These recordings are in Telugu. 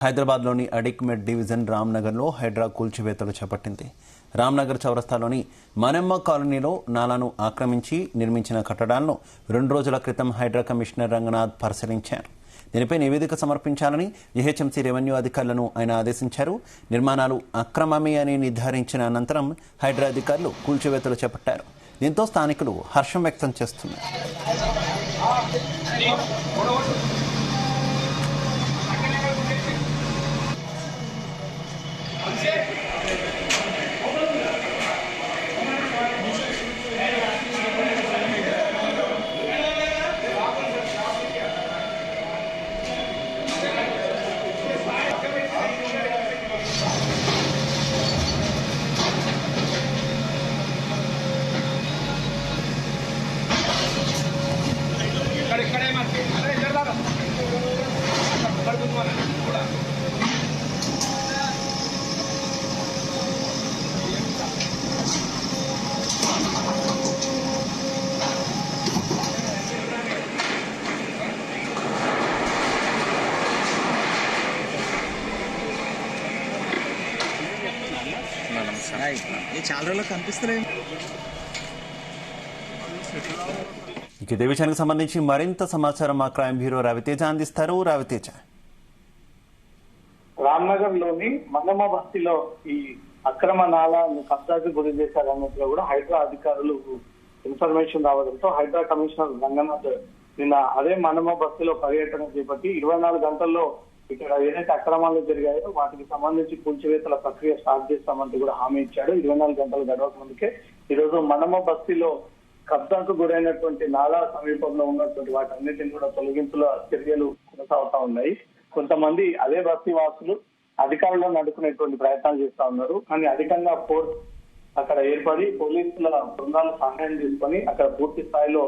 హైదరాబాద్లోని అడిక్మెట్ డివిజన్ రామ్నగర్లో హైడ్రా కూల్చివేతలు చేపట్టింది. రామ్నగర్ చౌరస్తాలోని మనెమ్మ కాలనీలో నాలాను ఆక్రమించి నిర్మించిన కట్టడాలను 2 రోజుల క్రితం హైడ్రా కమిషనర్ రంగనాథ్ పరిశీలించారు. దీనిపై నివేదిక సమర్పించాలని జీహెచ్ఎంసీ రెవెన్యూ అధికారులను ఆయన ఆదేశించారు. నిర్మాణాలు అక్రమమే అని నిర్ధారించిన అనంతరం హైడ్రా అధికారులు కూల్చివేతలు చేపట్టారు. దీంతో స్థానికులు హర్షం వ్యక్తం చేస్తున్నారు. చాలా రోజులు కనిపిస్తలేదు. ఇదే విషయానికి సంబంధించి మరింత సమాచారం మా క్రైమ్ బ్యూరో రవితేజ అందిస్తారు. రవితేజ, రామ్నగర్ లోని మంగమ్మ బస్తీలో ఈ అక్రమ నాలాను కబ్జాకు గురి చేశారన్నట్టుగా కూడా హైడ్రా అధికారులు ఇన్ఫర్మేషన్ రావడంతో హైడ్రా కమిషనర్ రంగనాథ్ నిన్న అదే మంగమ్మ బస్తీలో పర్యటన చేపట్టి 24 గంటల్లో ఇక్కడ ఏదైతే అక్రమాలు జరిగాయో వాటికి సంబంధించి కూల్చివేతల ప్రక్రియ స్టార్ట్ చేస్తామంటూ కూడా హామీ ఇచ్చాడు. 24 గంటలు గడవక ముందుకే ఈ రోజు మంగమ్మ బస్తీలో కబ్జాకు గురైనటువంటి నాలా సమీపంలో ఉన్నటువంటి వాటన్నిటిని కూడా తొలగింపుల చర్యలు కొనసాగుతా ఉన్నాయి. కొంతమంది అదే బస్తీ వాసులు అధికారులను అడ్డుకునేటువంటి ప్రయత్నాలు చేస్తా ఉన్నారు. కానీ అధికంగా ఫోర్స్ అక్కడ ఏర్పడి పోలీసుల బృందాలు సహాయం తీసుకొని అక్కడ పూర్తి స్థాయిలో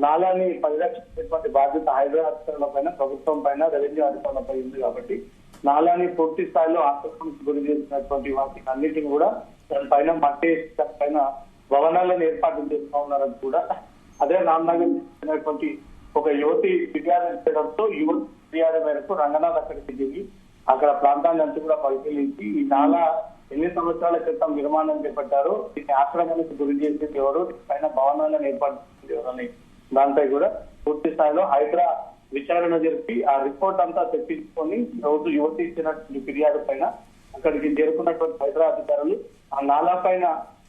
నాలాని పరిరక్షించేటువంటి బాధ్యత హైదరాబాద్ అధికారుల పైన, ప్రభుత్వం పైన, రెవెన్యూ అధికారులపై ఉంది. కాబట్టి నాలాని పూర్తి స్థాయిలో ఆక్రమణకు గురి చేసినటువంటి వాటికి అన్నిటిని కూడా దానిపైన మట్టి దానిపైన భవనాలను ఏర్పాటు చేస్తా ఉన్నారని కూడా అదే రామ్నగర్ చెందినటువంటి ఒక యువతి ఫిర్యాదు చేయడంతో యువతి ఫిర్యాదు మేరకు రంగనాథ్ అక్కడికి దిగి అక్కడ ప్రాంతాన్ని అంతా కూడా పరిశీలించి ఈ నాలా ఎన్ని సంవత్సరాల క్రితం నిర్మాణం చేపట్టారో, దీన్ని ఆక్రమణకు గురి చేసేది ఎవరు, పైన భవనాలను ఏర్పాటు చేసేది ఎవరని దానిపై కూడా పూర్తి స్థాయిలో హైడ్రా విచారణ జరిపి ఆ రిపోర్ట్ అంతా తెప్పించుకొని రోజు యువతి ఇచ్చినటువంటి ఫిర్యాదు పైన అక్కడికి చేరుకున్నటువంటి హైడ్రా అధికారులు ఆ నాలా పైన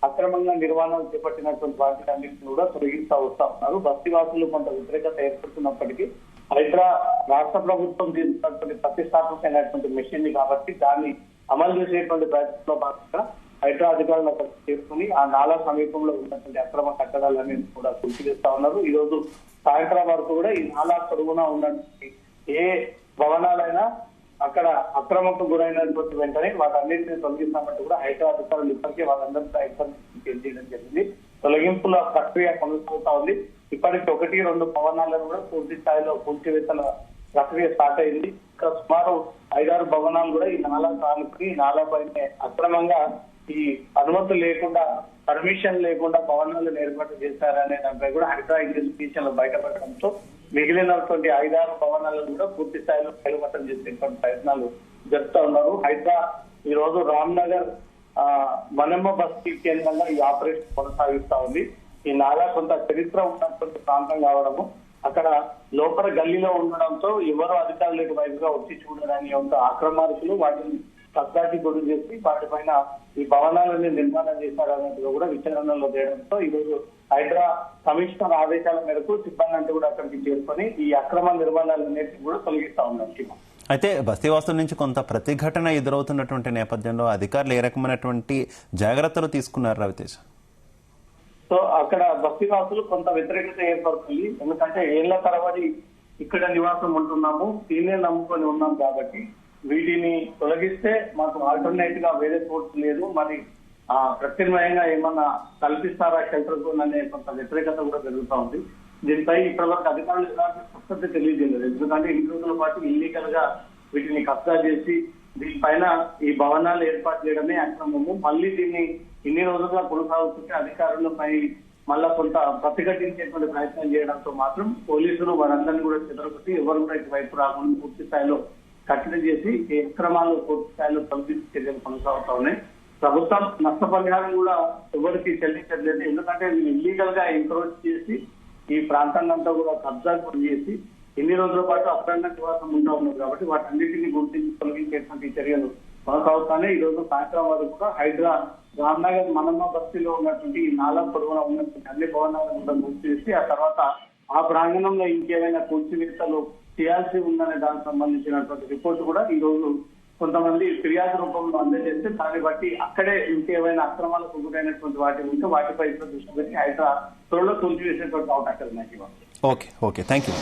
అక్రమంగా నిర్మాణం చేపట్టినటువంటి వాటిని అన్నింటినీ కూడా తొలగిస్తా వస్తా ఉన్నారు. బస్తీవాసులు కొంత వ్యతిరేకత ఏర్పడుతున్నప్పటికీ హైడ్రా రాష్ట్ర ప్రభుత్వం తీసుకున్నటువంటి ప్రతిష్టాత్మకమైనటువంటి మెషిన్ కాబట్టి దాన్ని అమలు చేసేటువంటి ప్రయత్నంలో భాగంగా హైడ్రా అధికారులు అక్కడ చేసుకుని ఆ నాలా సమీపంలో ఉన్నటువంటి అక్రమ కట్టడాలన్నీ కూడా కూల్చివేస్తా ఉన్నారు. ఈ రోజు సాయంత్రం వరకు కూడా ఈ నాలా పొరుగున ఉన్నటువంటి ఏ భవనాలైనా అక్కడ అక్రమకు గురైనటువంటి వెంటనే వాటన్నింటినీ తొలగిస్తామంటూ కూడా హైడ్రా అధికారులు ఇప్పటికే వాళ్ళందరితో తెలియజేయడం జరిగింది. తొలగింపుల ప్రక్రియ కొనసాగుతా ఉంది. ఇప్పటికి 1-2 భవనాలను కూడా పూర్తి స్థాయిలో కూల్చివేతల ప్రక్రియ స్టార్ట్ అయింది. ఇంకా సుమారు 5-6 భవనాలు కూడా ఈ నాలా కానుకుని ఈ నాలా పైన అక్రమంగా ఈ అనుమతులు లేకుండా, పర్మిషన్ లేకుండా భవనాలను ఏర్పాటు చేశారనే దానిపై కూడా హైడ్రా ఇన్వెస్టిగేషన్లు బయటపడడంతో మిగిలినటువంటి 5-6 భవనాలను కూడా పూర్తి స్థాయిలో బయలుపట్టం చేసేటువంటి ప్రయత్నాలు జరుపుతా ఉన్నారు. హైడ్రా ఈ రోజు రామ్నగర్ మనెమ్మ బస్తీ కేంద్రంగా ఈ ఆపరేషన్ కొనసాగిస్తా ఉంది. ఈ నాలా కొంత చరిత్ర ఉన్నటువంటి ప్రాంతం కావడము, అక్కడ లోపల గల్లీలో ఉండడంతో ఎవరు అధికారులకు వైపుగా వచ్చి చూడడానికి ఒక ఆక్రమార్కులు వాటిని కబ్జాకి గురి చేసి వాటిపైన ఈ భవనాలని నిర్మాణం చేశారన్నట్టుగా కూడా విచారణలో చేయడంతో ఈ రోజు హైడ్రా కమిషనర్ ఆదేశాల మేరకు సిబ్బంది అంతా కూడా అక్కడికి చేరుకొని ఈ అక్రమ నిర్మాణాలన్నింటినీ కూడా తొలగిస్తా ఉన్నారు. అయితే బస్తీవాసుల నుంచి కొంత ప్రతిఘటన ఎదురవుతున్నటువంటి నేపథ్యంలో అధికారులు ఏ రకమైనటువంటి జాగ్రత్తలు తీసుకున్నారు రవితేజ? సో అక్కడ బస్తీవాసులు కొంత వ్యతిరేకత ఏర్పడుతుంది. ఎందుకంటే ఏళ్ల తరబడి ఇక్కడ నివాసం ఉంటున్నాము, దీన్నే నమ్ముకొని ఉన్నాం కాబట్టి వీటిని తొలగిస్తే మాకు ఆల్టర్నేట్ గా వేరే సోర్స్ లేదు, మరి ప్రత్యామ్నాయంగా ఏమన్నా కల్పిస్తారా షెల్టర్ జోన్ అనే కొంత వ్యతిరేకత కూడా జరుగుతూ ఉంది. దీనిపై ఇప్పటివరకు అధికారులు ఎలాంటి స్పష్టత తెలియజేయలేదు. ఎందుకంటే ఇన్ని రోజుల పాటు ఇల్లీగల్ గా వీటిని కబ్జా చేసి దీనిపైన ఈ భవనాలు ఏర్పాటు చేయడమే అక్రమము. మళ్ళీ దీన్ని ఇన్ని రోజులుగా కొనసాగుతుంటే అధికారులపై మళ్ళా కొంత ప్రతిఘటించేటువంటి ప్రయత్నం చేయడంతో మాత్రం పోలీసులు వారందరినీ కూడా చెదరగొట్టి ఎవరు కూడా ఇటువైపు రాకుండా పూర్తి స్థాయిలో కట్టడి చేసి ఈ అక్రమాలు పూర్తి స్థాయిలో తొలగించే చర్యలు కొనసాగుతా ఉన్నాయి. ప్రభుత్వం నష్టపరిహారం కూడా ఎవరికి చెల్లించట్లేదు. ఎందుకంటే ఇల్లీగల్ గా ఎంక్రోచ్ చేసి ఈ ప్రాంతాన్నంతా కూడా కబ్జాకు గురి చేసి ఎన్ని రోజుల పాటు అప్రాంత నివాసం ఉంటా ఉన్నారు కాబట్టి వాటన్నిటిని గుర్తించి తొలగించేటువంటి చర్యలు కొనసాగుతానే. ఈ రోజు సాయంత్రం వరకు కూడా హైడ్రా రామ్నగర్ మనమ్మ బస్తీలో ఉన్నటువంటి ఈ నాలా పొడవున ఉన్నటువంటి అన్ని భవనాలను కూడా గుర్తు చేసి ఆ తర్వాత ఆ ప్రాంగణంలో ఇంకేమైనా కూల్చివేతలు చేయాల్సి ఉందనే దానికి సంబంధించినటువంటి రిపోర్ట్ కూడా ఈ రోజు కొంతమంది ఫిర్యాదు రూపంలో అందజేస్తే దాన్ని బట్టి అక్కడే ఇంకేమైనా అక్రమాలకు గురైనటువంటి వాటి ఉంటే వాటిపై దృష్టి పెట్టి హైడ్రా త్వరలో కూల్చివేసేటువంటి అవకాశాలు ఉన్నాయి. Okay thank you.